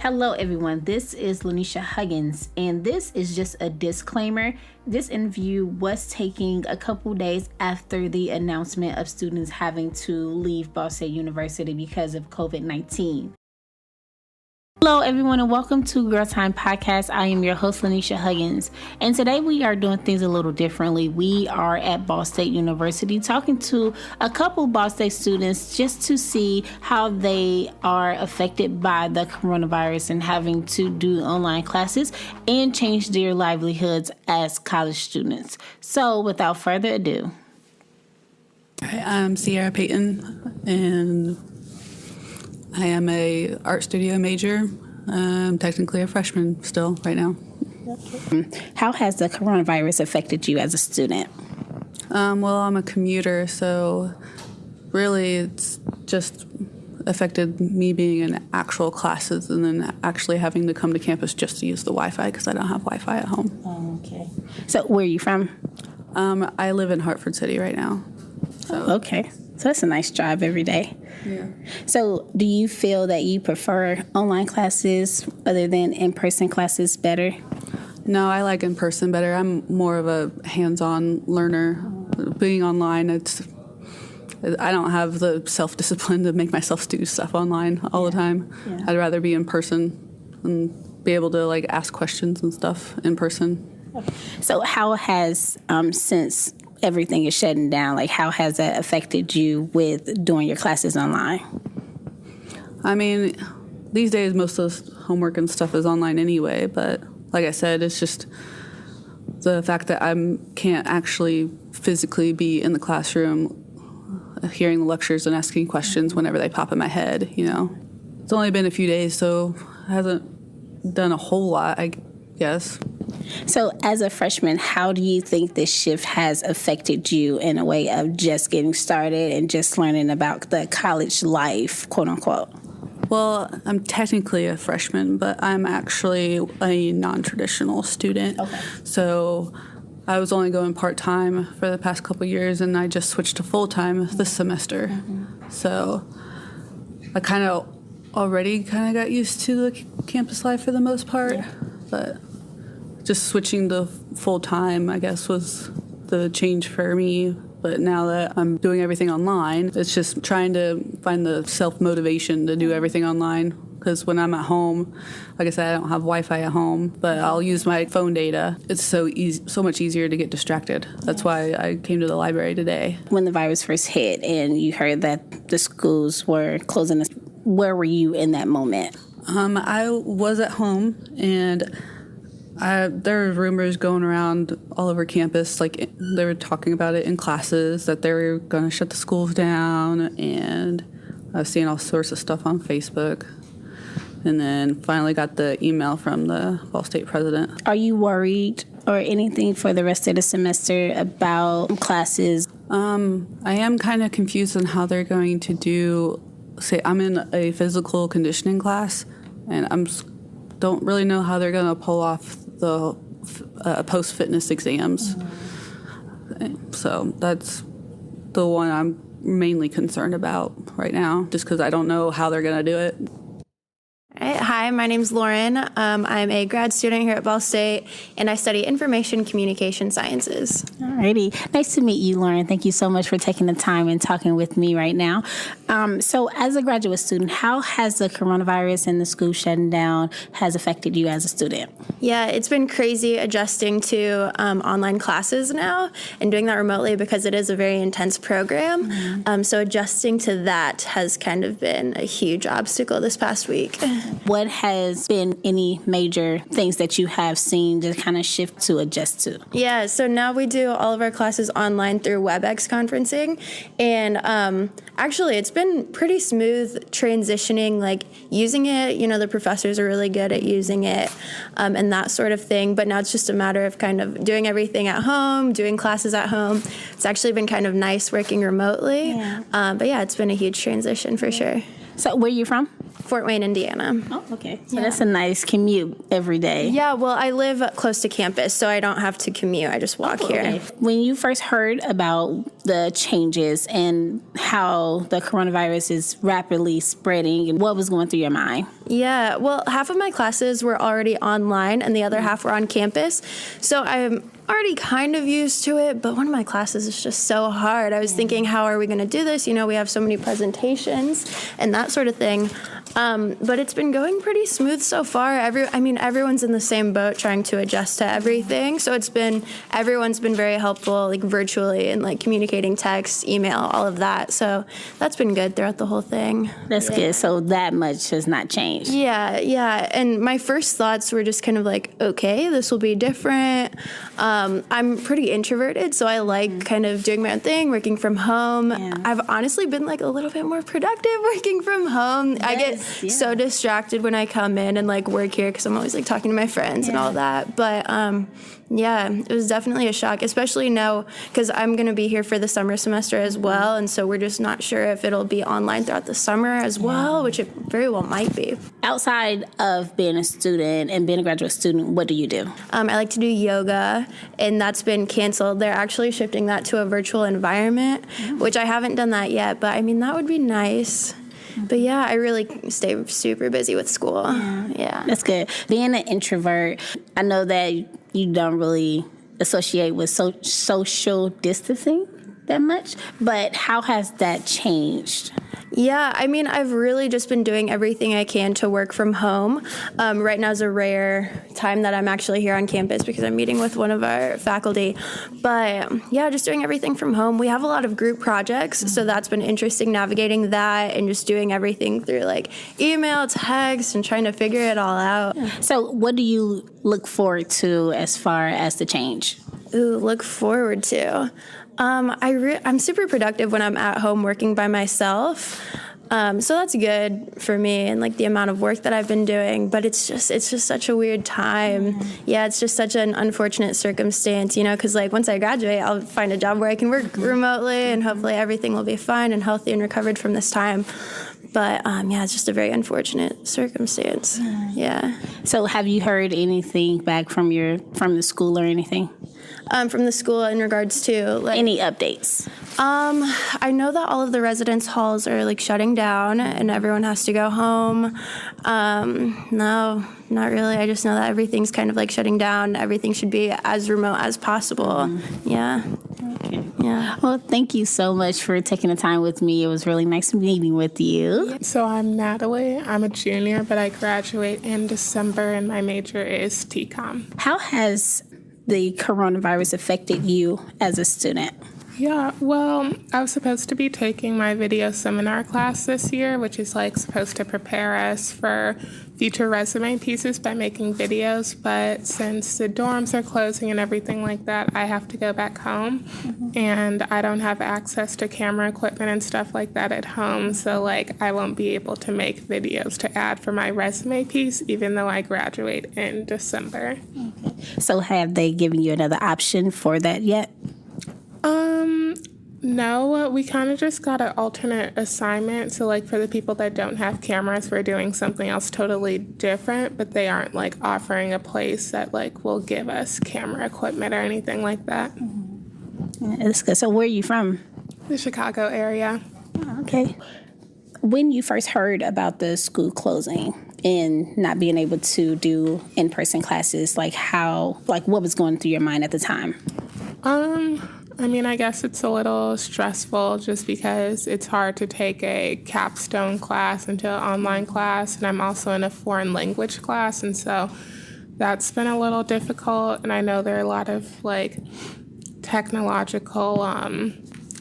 Hello, everyone. This is Lanisha Huggins, and this is just a disclaimer. This interview was taken a couple days after the announcement of students having to leave Ball State University because of COVID-19. Hello, everyone, and welcome to Girl Time Podcast. I am your host, Lanisha Huggins, and today we are doing things a little differently. We are at Ball State University talking to a couple Ball State students just to see how they are affected by the coronavirus and having to do online classes and change their livelihoods as college students. So, without further ado. Hi, I'm Sierra Payton, and I am a art studio major. I'm technically a freshman still right now. How has the coronavirus affected you as a student? Well, I'm a commuter, so really it's just affected me being in actual classes and then actually having to come to campus just to use the Wi-Fi because I don't have Wi-Fi at home. Oh, okay. So where are you from? I live in Hartford City right now. So. Okay. So that's a nice drive every day. Yeah. So do you feel that you prefer online classes other than in-person classes better? No, I like in-person better. I'm more of a hands-on learner. Being online, I don't have the self-discipline to make myself do stuff online all the time. Yeah. I'd rather be in person and be able to ask questions and stuff in person. So how has, since everything is shutting down, how has that affected you with doing your classes online? I mean, these days most of the homework and stuff is online anyway, but like I said, it's just the fact that I can't actually physically be in the classroom hearing the lectures and asking questions whenever they pop in my head, It's only been a few days, so it hasn't done a whole lot, I guess. So as a freshman, how do you think this shift has affected you in a way of just getting started and just learning about the college life, quote unquote? Well, I'm technically a freshman, but I'm actually a non-traditional student. Okay. So I was only going part-time for the past couple years, and I just switched to full-time this semester. Mm-hmm. So I already got used to the campus life for the most part, but just switching to full-time, I guess, was the change for me. But now that I'm doing everything online, it's just trying to find the self-motivation to do everything online. Because when I'm at home, like I said, I don't have Wi-Fi at home, but I'll use my phone data. It's so much easier to get distracted. That's why I came to the library today. When the virus first hit and you heard that the schools were closing, where were you in that moment? I was at home, and there were rumors going around all over campus, they were talking about it in classes, that they were going to shut the schools down, and I was seeing all sorts of stuff on Facebook. And then finally got the email from the Ball State president. Are you worried or anything for the rest of the semester about classes? I am kind of confused on how they're going to do, I'm in a physical conditioning class, and don't really know how they're going to pull off the post-fitness exams. Mm-hmm. So that's the one I'm mainly concerned about right now, just because I don't know how they're going to do it. All right. Hi, my name's Lauren. I'm a grad student here at Ball State, and I study Information Communication Sciences. Alrighty. Nice to meet you, Lauren. Thank you so much for taking the time and talking with me right now. So as a graduate student, how has the coronavirus and the school shutting down has affected you as a student? Yeah, it's been crazy adjusting to online classes now and doing that remotely because it is a very intense program. Mm-hmm. So adjusting to that has kind of been a huge obstacle this past week. What has been any major things that you have seen to kind of shift to adjust to? Yeah, so now we do all of our classes online through WebEx conferencing, and actually it's been pretty smooth transitioning, using it. The professors are really good at using it and that sort of thing, but now it's just a matter of kind of doing everything at home, doing classes at home. It's actually been kind of nice working remotely, but yeah, it's been a huge transition for sure. So where you from? Fort Wayne, Indiana. Oh, okay. So that's a nice commute every day. Yeah, well, I live close to campus, so I don't have to commute. I just walk here. Okay. When you first heard about the changes and how the coronavirus is rapidly spreading, what was going through your mind? Yeah, well, half of my classes were already online and the other half were on campus. So I'm already kind of used to it, but one of my classes is just so hard. I was thinking, how are we going to do this? You know, we have so many presentations and that sort of thing. But it's been going pretty smooth so far. Everyone's in the same boat trying to adjust to everything. So everyone's been very helpful, like virtually and like communicating text, email, all of that. So that's been good throughout the whole thing. That's good. So that much has not changed. Yeah. And my first thoughts were just kind of like, okay, this will be different. I'm pretty introverted, so I like kind of doing my own thing, working from home. Yeah. I've honestly been like a little bit more productive working from home. Yes, I get so distracted when I come in and like work here because I'm always like talking to my friends and all that. But yeah, it was definitely a shock, especially now because I'm going to be here for the summer semester as well. And so we're just not sure if it'll be online throughout the summer as well, which it very well might be. Outside of being a student and being a graduate student, what do you do? I like to do yoga, and that's been canceled. They're actually shifting that to a virtual environment, which I haven't done that yet, but I mean, that would be nice. But yeah, I really stay super busy with school. Yeah. That's good. Being an introvert, I know that you don't really associate with social distancing that much, but how has that changed? Yeah, I mean, I've really just been doing everything I can to work from home. Right now is a rare time that I'm actually here on campus because I'm meeting with one of our faculty. But yeah, just doing everything from home. We have a lot of group projects, so that's been interesting navigating that and just doing everything through like email, text, and trying to figure it all out. So what do you look forward to as far as the change? Look forward to. I'm super productive when I'm at home working by myself. So that's good for me and like the amount of work that I've been doing, but it's just such a weird time. Yeah, it's just such an unfortunate circumstance, you know, because like once I graduate, I'll find a job where I can work remotely and hopefully everything will be fine and healthy and recovered from this time. But yeah, it's just a very unfortunate circumstance. Yeah. So have you heard anything back from the school or anything? From the school in regards to like any updates? I know that all of the residence halls are like shutting down and everyone has to go home. No, not really. I just know that everything's kind of like shutting down. Everything should be as remote as possible. Yeah. Okay. Yeah. Well, thank you so much for taking the time with me. It was really nice meeting with you. So I'm Natalie. I'm a junior, but I graduate in December and my major is TCOM. How has the coronavirus affected you as a student? Yeah, well, I was supposed to be taking my video seminar class this year, which is like supposed to prepare us for future resume pieces by making videos. But since the dorms are closing and everything like that, I have to go back home and I don't have access to camera equipment and stuff like that at home. So like I won't be able to make videos to add for my resume piece, even though I graduate in December. Okay. So have they given you another option for that yet? No, we kind of just got an alternate assignment. So like for the people that don't have cameras, we're doing something else totally different, but they aren't like offering a place that like will give us camera equipment or anything like that. Yeah, that's good. So where are you from? The Chicago area. Oh, okay. When you first heard about the school closing and not being able to do in-person classes, like what was going through your mind at the time? I mean, I guess it's a little stressful just because it's hard to take a capstone class into an online class, and I'm also in a foreign language class, and so that's been a little difficult. And I know there are a lot of like technological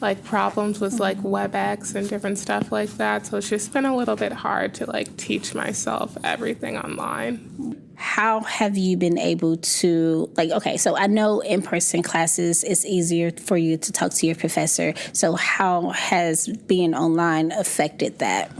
like problems with like WebEx and different stuff like that, so it's just been a little bit hard to like teach myself everything online. How have you been able to, so I know in-person classes, it's easier for you to talk to your professor. So how has being online affected that?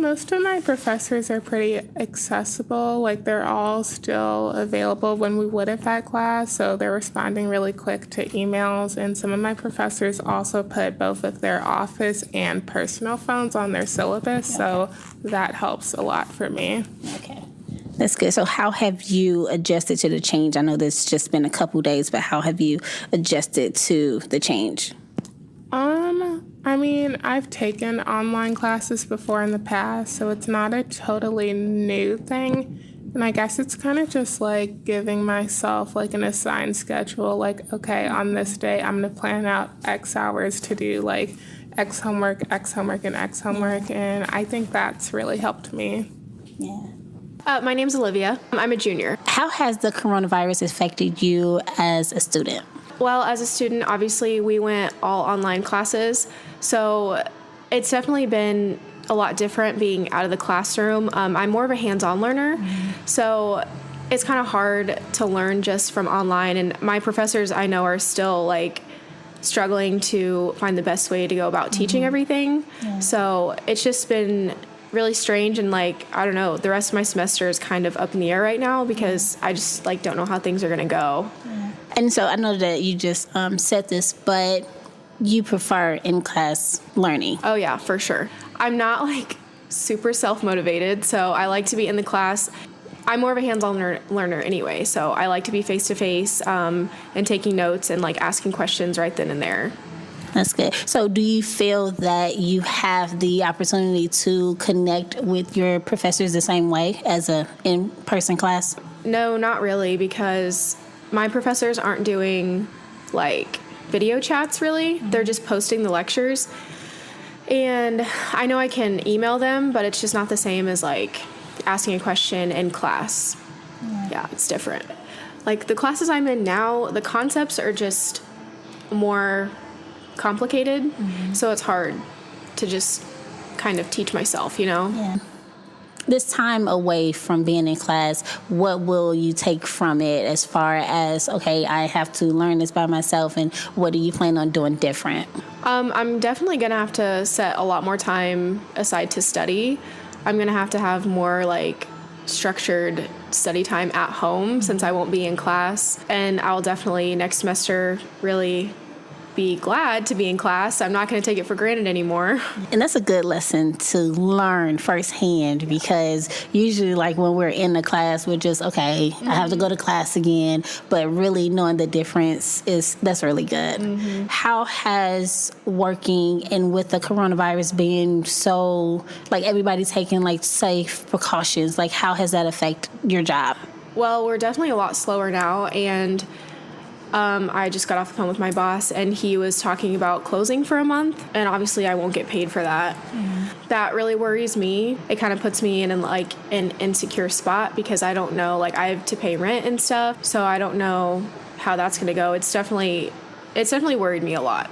Most of my professors are pretty accessible. Like, they're all still available when we would have had class, so they're responding really quick to emails. And some of my professors also put both of their office and personal phones on their syllabus, so that helps a lot for me. Okay. That's good. So how have you adjusted to the change? I know this just been a couple days, but how have you adjusted to the change? I mean, I've taken online classes before in the past, so it's not a totally new thing. And I guess it's kind of just like giving myself like an assigned schedule, like, okay, on this day, I'm going to plan out X hours to do like X homework, and X homework. And I think that's really helped me. Yeah. My name's Olivia. I'm a junior. How has the coronavirus affected you as a student? Well, as a student, obviously, we went all online classes, so it's definitely been a lot different being out of the classroom. I'm more of a hands-on learner, so it's kind of hard to learn just from online, and my professors I know are still like struggling to find the best way to go about teaching everything. So it's just been really strange, and like, I don't know, the rest of my semester is kind of up in the air right now because I just like don't know how things are going to go. And so I know that you just said this, but you prefer in-class learning. Oh yeah, for sure. I'm not like super self-motivated, so I like to be in the class. I'm more of a hands-on learner anyway, so I like to be face-to-face and taking notes and like asking questions right then and there. That's good. So do you feel that you have the opportunity to connect with your professors the same way as a in-person class? No, not really, because my professors aren't doing like video chats really. They're just posting the lectures. And I know I can email them, but it's just not the same as like asking a question in class. Yeah, it's different. Like the classes I'm in now, the concepts are just more complicated, so it's hard to just kind of teach myself, you know? Yeah. This time away from being in class, what will you take from it as far as, okay, I have to learn this by myself, and what do you plan on doing different? I'm definitely going to have to set a lot more time aside to study. I'm going to have more like structured study time at home since I won't be in class, and I'll definitely next semester really be glad to be in class. I'm not going to take it for granted anymore. And that's a good lesson to learn firsthand, because usually like when we're in the class, we're just, okay, I have to go to class again. But really knowing the difference that's really good. How has working and with the coronavirus being so, like everybody taking like safe precautions, like how has that affected your job? Well, we're definitely a lot slower now, and I just got off the phone with my boss, and he was talking about closing for a month, and obviously I won't get paid for that. That really worries me. It kind of puts me in like an insecure spot because I don't know, like I have to pay rent and stuff, so I don't know how that's going to go. It's definitely worried me a lot.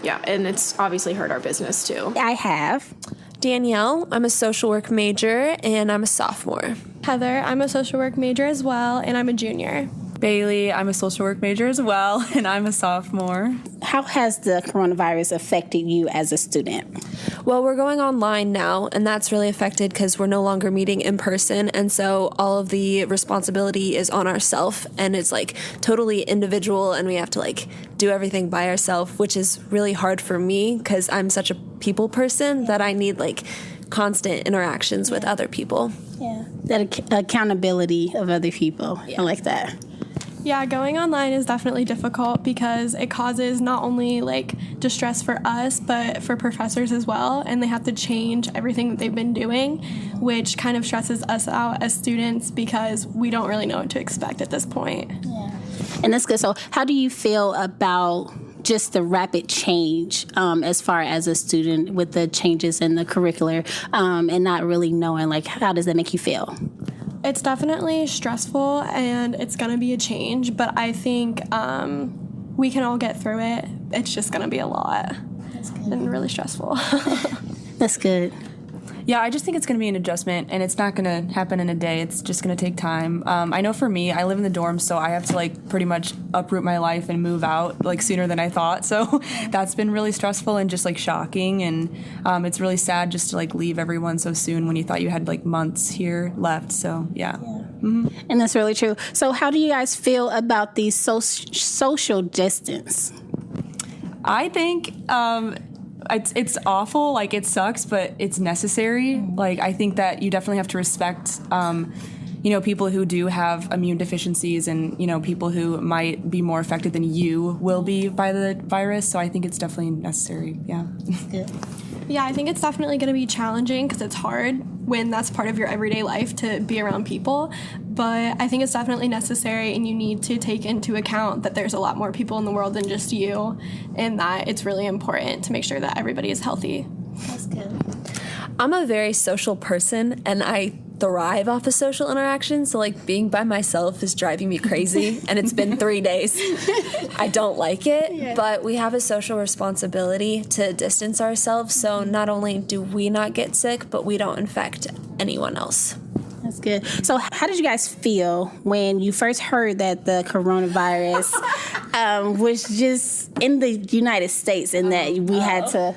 Yeah, and it's obviously hurt our business too. I have. Danielle, I'm a social work major and I'm a sophomore. Heather, I'm a social work major as well, and I'm a junior. Bailey, I'm a social work major as well, and I'm a sophomore. How has the coronavirus affected you as a student? Well, we're going online now, and that's really affected because we're no longer meeting in person, and so all of the responsibility is on ourselves, and it's like totally individual, and we have to like do everything by ourselves, which is really hard for me because I'm such a people person that I need like constant interactions with other people. Yeah, that accountability of other people. I like that. Yeah, going online is definitely difficult because it causes not only like distress for us, but for professors as well, and they have to change everything that they've been doing, which kind of stresses us out as students because we don't really know what to expect at this point. Yeah, and that's good. So how do you feel about just the rapid change as far as a student with the changes in the curricular and not really knowing, like, how does that make you feel? It's definitely stressful, and it's going to be a change, but I think we can all get through it. It's just going to be a lot and really stressful. That's good. Yeah, I just think it's going to be an adjustment, and it's not going to happen in a day. It's just going to take time. I know for me, I live in the dorms, so I have to, like, pretty much uproot my life and move out, like, sooner than I thought. So that's been really stressful and just, like, shocking. And it's really sad just to, like, leave everyone so soon when you thought you had, like, months here left. So, yeah. Mm-hmm. And that's really true. So how do you guys feel about the social distance? I think it's awful. Like, it sucks, but it's necessary. Like, I think that you definitely have to respect, people who do have immune deficiencies and, people who might be more affected than you will be by the virus. So I think it's definitely necessary. Yeah. Good. Yeah, I think it's definitely going to be challenging because it's hard when that's part of your everyday life to be around people. But I think it's definitely necessary, and you need to take into account that there's a lot more people in the world than just you, and that it's really important to make sure that everybody is healthy. That's good. I'm a very social person, and I thrive off of social interaction, so like being by myself is driving me crazy, and it's been 3 days. I don't like it, but we have a social responsibility to distance ourselves, so not only do we not get sick, but we don't infect anyone else. That's good. So how did you guys feel when you first heard that the coronavirus was just in the United States and that we had to...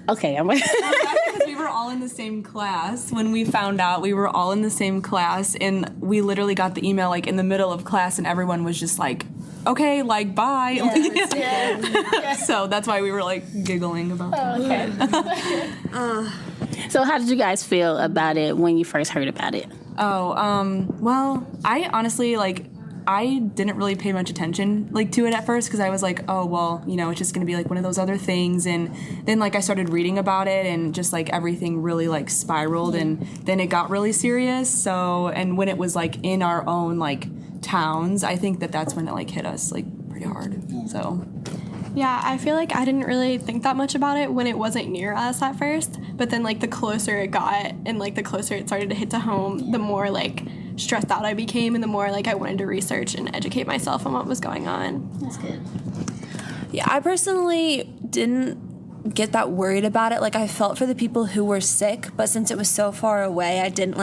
Okay, because we were all in the same class. When we found out, we were all in the same class, and we literally got the email like in the middle of class, and everyone was just like, "Okay, like bye." Yeah. So that's why we were like giggling about that. Okay. So how did you guys feel about it when you first heard about it? Well, I honestly I didn't really pay much attention to it at first because I was like, oh, well, it's just going to be like one of those other things. And then I started reading about it, and just everything really spiraled, and then it got really serious. So, and when it was in our own towns, I think that's when it hit us pretty hard. So. Yeah, I feel like I didn't really think that much about it when it wasn't near us at first, but then the closer it got and the closer it started to hit to home, the more stressed out I became, and the more I wanted to research and educate myself on what was going on. That's good. Yeah, I personally didn't get that worried about it. I felt for the people who were sick, but since it was so far away, I didn't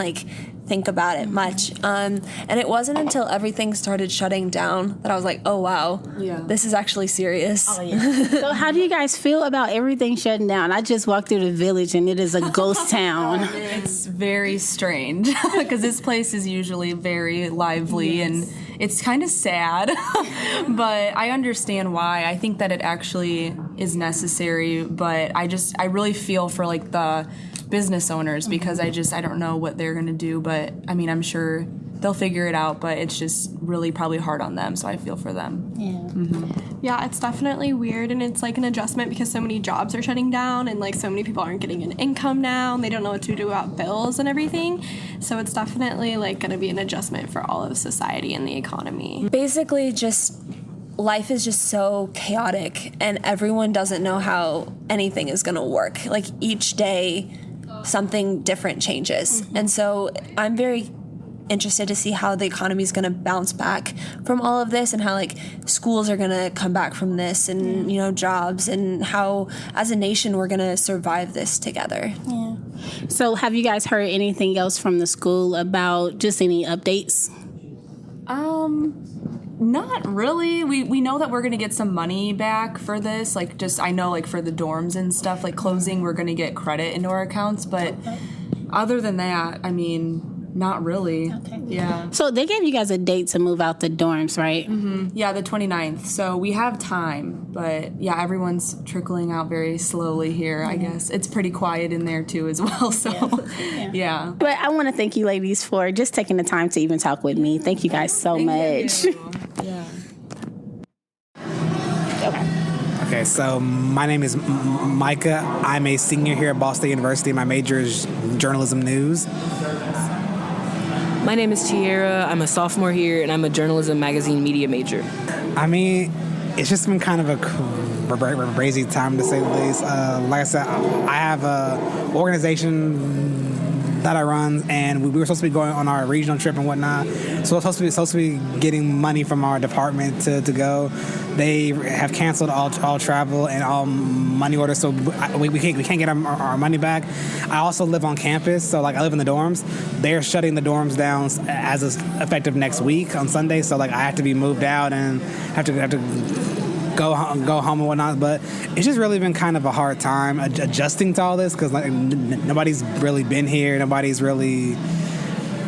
think about it much. And it wasn't until everything started shutting down that I was like, oh wow, this is actually serious. Oh, yeah. So how do you guys feel about everything shutting down? I just walked through the village, and it is a ghost town. It's very strange because this place is usually very lively, and it's kind of sad, but I understand why. I think that it actually is necessary, but I really feel for the business owners because I don't know what they're going to do, but I mean, I'm sure they'll figure it out, but it's just really probably hard on them, so I feel for them. Yeah. Mm-hmm. Yeah, it's definitely weird, and it's an adjustment because so many jobs are shutting down, and so many people aren't getting an income now, and they don't know what to do about bills and everything. So it's definitely going to be an adjustment for all of society and the economy. Basically, just life is just so chaotic, and everyone doesn't know how anything is going to work. Each day, something different changes. Mm-hmm. And so I'm very interested to see how the economy is going to bounce back from all of this, and how schools are going to come back from this, and jobs, and how as a nation we're going to survive this together. Yeah. So have you guys heard anything else from the school about just any updates? Not really. We know that we're going to get some money back for this. I know for the dorms and stuff, closing, we're going to get credit into our accounts. But other than that, I mean, not really. Okay. Yeah. So they gave you guys a date to move out the dorms, right? Mm-hmm. Yeah, the 29th. So we have time. But yeah, everyone's trickling out very slowly here, I guess. It's pretty quiet in there too as well. So yeah. But I want to thank you ladies for just taking the time to even talk with me. Thank you guys so much. Yeah. Okay, so my name is Micae. I'm a senior here at Ball State University. My major is journalism news. My name is Tierra. I'm a sophomore here, and I'm a journalism magazine media major. I mean, it's just been kind of a crazy time, to say the least. Like I said, I have an organization that I run, and we were supposed to be going on our regional trip and whatnot. So we're supposed to be getting money from our department to go. They have canceled all travel and all money orders, so we can't get our money back. I also live on campus, so like I live in the dorms. They're shutting the dorms down as is effective next week on Sunday. So like I have to be moved out and have to go home and whatnot. But it's just really been kind of a hard time adjusting to all this because like nobody's really been here. Nobody's really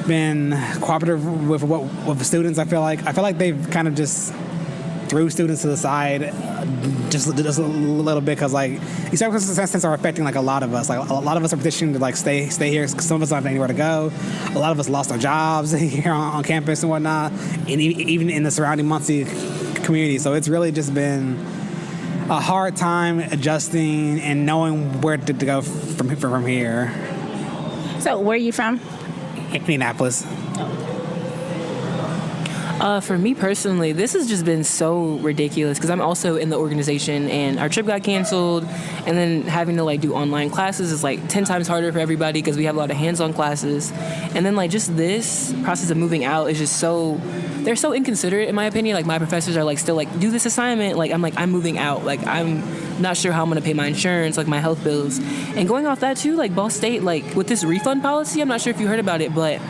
been cooperative with the students. I feel like they've kind of just threw students to the side just a little bit because like these circumstances are affecting like a lot of us. Like a lot of us are petitioning to like stay here. Some of us don't have anywhere to go. A lot of us lost our jobs here on campus and whatnot, and even in the surrounding Muncie community. So it's really just been a hard time adjusting and knowing where to go from here. So where are you from? Indianapolis. For me personally, this has just been so ridiculous because I'm also in the organization and our trip got canceled, and then having to like do online classes is like 10 times harder for everybody because we have a lot of hands-on classes, and then like just this process of moving out is just they're so inconsiderate in my opinion. Like my professors are like still like do this assignment, like I'm moving out, like I'm not sure how I'm gonna pay my insurance, like my health bills, and going off that too, like Ball State, like with this refund policy, I'm not sure if you heard about it, but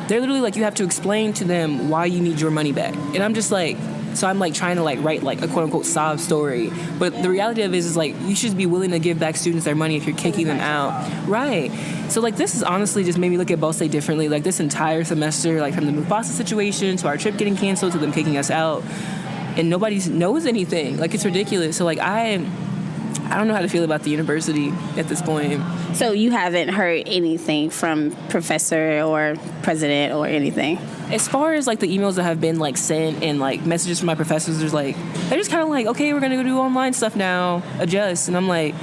they're literally like, you have to explain to them why you need your money back. And I'm just like, so I'm like trying to like write like a quote unquote sob story. But the reality of it is like, you should be willing to give back students their money if you're kicking them out. Right. So like, this has honestly just made me look at Ball State differently. Like this entire semester, like from the Mufasa situation to our trip getting canceled to them kicking us out, and nobody knows anything. Like it's ridiculous. So like, I don't know how to feel about the university at this point. So you haven't heard anything from professor or president or anything? As far as like the emails that have been like sent and like messages from my professors, there's like, they're just kind of like, okay, we're gonna go do online stuff now, adjust. And I'm like,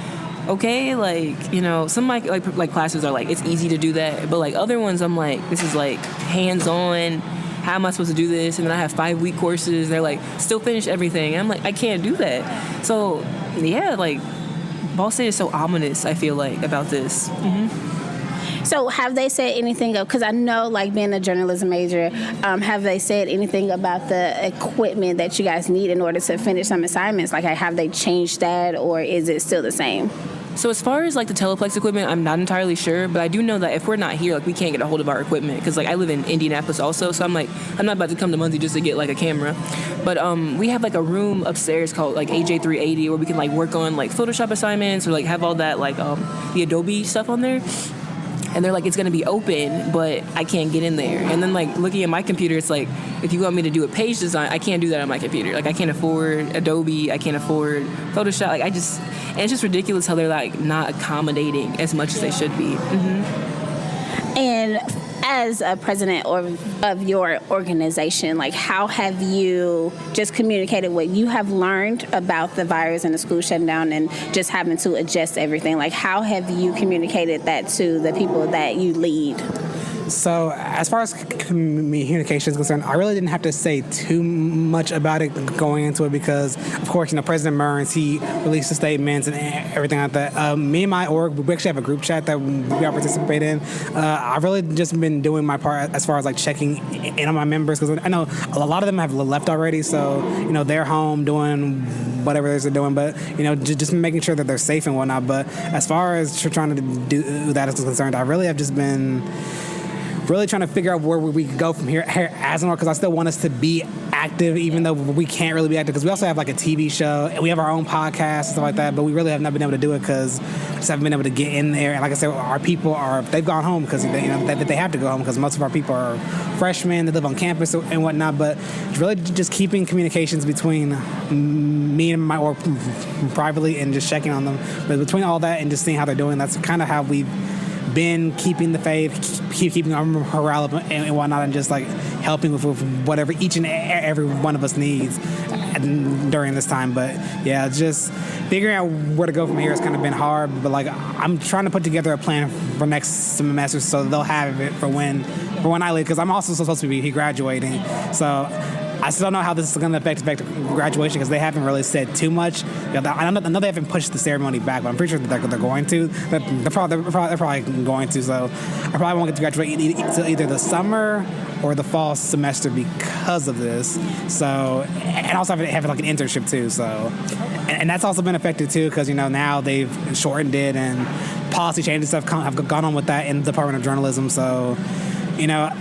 okay, like, you know, some of my like classes are like, it's easy to do that, but like other ones I'm like, this is like hands-on. How am I supposed to do this? And then I have 5-week courses. They're like, still finish everything. And I'm like, I can't do that. So yeah, like Ball State is so ominous, I feel like, about this. Mm-hmm. So have they said anything, because I know like being a journalism major, have they said anything about the equipment that you guys need in order to finish some assignments? Like have they changed that, or is it still the same? So as far as like the teleplex equipment, I'm not entirely sure, but I do know that if we're not here, like we can't get a hold of our equipment because like I live in Indianapolis also, so I'm not about to come to Muncie just to get like a camera. But we have like a room upstairs called like AJ380 where we can like work on like Photoshop assignments or like have all that like the Adobe stuff on there. And they're like, it's going to be open, but I can't get in there. And then like looking at my computer, it's like, if you want me to do a page design, I can't do that on my computer. Like I can't afford Adobe, I can't afford Photoshop. Like and it's just ridiculous how they're like not accommodating as much as they should be. Mm-hmm. And as a president of your organization, like how have you just communicated what you have learned about the virus and the school shutting down and just having to adjust everything? Like how have you communicated that to the people that you lead? So as far as communication is concerned, I really didn't have to say too much about it going into it because, of course, President Mearns, he released the statements and everything like that. Me and my org, we actually have a group chat that we all participate in. I've really just been doing my part as far as like checking in on my members because I know a lot of them have left already, so they're home doing whatever they're doing, but just making sure that they're safe and whatnot. But as far as trying to do that is concerned, I really have just been really trying to figure out where we could go from here as an org, because I still want us to be active, even though we can't really be active, because we also have like a TV show and we have our own podcast and stuff like that, but we really have not been able to do it because we just haven't been able to get in there. And like I said, our people they've gone home because they have to go home because most of our people are freshmen, they live on campus and whatnot, but it's really just keeping communications between me and my org privately and just checking on them. But between all that and just seeing how they're doing, that's kind of how we've been keeping the faith, keeping our morale up and whatnot, and just like helping with whatever each and every one of us needs during this time. But yeah, just figuring out where to go from here has kind of been hard. But like I'm trying to put together a plan for next semester so they'll have it for when I leave, because I'm also supposed to be graduating. So I still don't know how this is going to affect graduation because they haven't really said too much. I know they haven't pushed the ceremony back, but I'm pretty sure that they're going to. They're probably going to. So I probably won't get to graduate until either the summer or the fall semester because of this. So, and also having like an internship too. So, and that's also been affected too because now they've shortened it and policy changes have gone on with that in the Department of Journalism. So,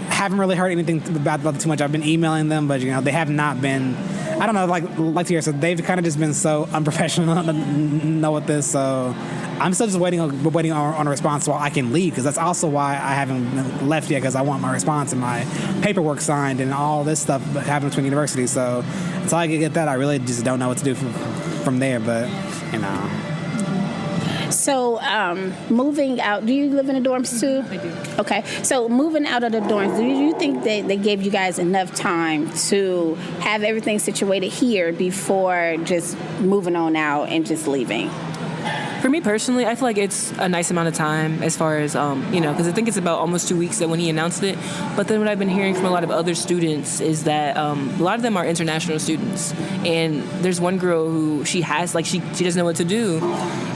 haven't really heard anything about it too much. I've been emailing them, but they have not been. I don't know, like to hear. So they've kind of just been so unprofessional with this. So I'm still just waiting on a response while I can leave, because that's also why I haven't left yet, because I want my response and my paperwork signed and all this stuff happening between universities. So until I get that, I really just don't know what to do from there. But So, moving out, do you live in the dorms too? I do. Okay. So, moving out of the dorms, do you think they gave you guys enough time to have everything situated here before just moving on out and just leaving? For me personally, I feel like it's a nice amount of time as far as, because I think it's about almost 2 weeks that when he announced it. But then what I've been hearing from a lot of other students is that a lot of them are international students. And there's one girl who she doesn't know what to do.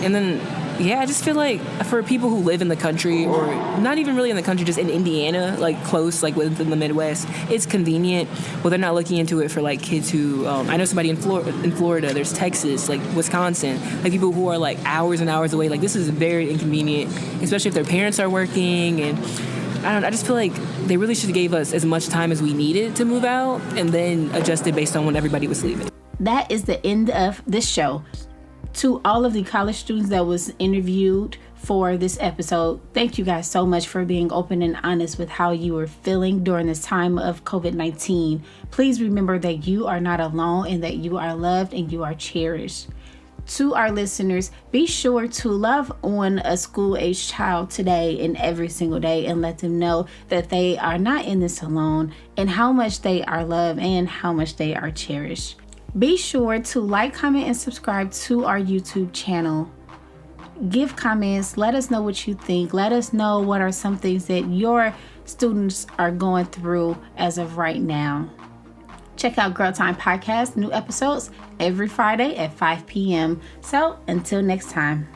And then, I just feel like for people who live in the country, or not even really in the country, just in Indiana, close, within the Midwest, it's convenient. Well, they're not looking into it for kids who, I know somebody in Florida, there's Texas, Wisconsin, people who are hours and hours away. This is very inconvenient, especially if their parents are working. And I just feel like they really should have gave us as much time as we needed to move out, and then adjusted based on when everybody was leaving. That is the end of this show. To all of the college students that was interviewed for this episode, thank you guys so much for being open and honest with how you were feeling during this time of COVID-19. Please remember that you are not alone and that you are loved and you are cherished. To our listeners, be sure to love on a school-age child today and every single day, and let them know that they are not in this alone, and how much they are loved and how much they are cherished. Be sure to like, comment, and subscribe to our YouTube channel. Give comments. Let us know what you think. Let us know what are some things that your students are going through as of right now. Check out Girl Time Podcast, new episodes every Friday at 5 p.m. So until next time.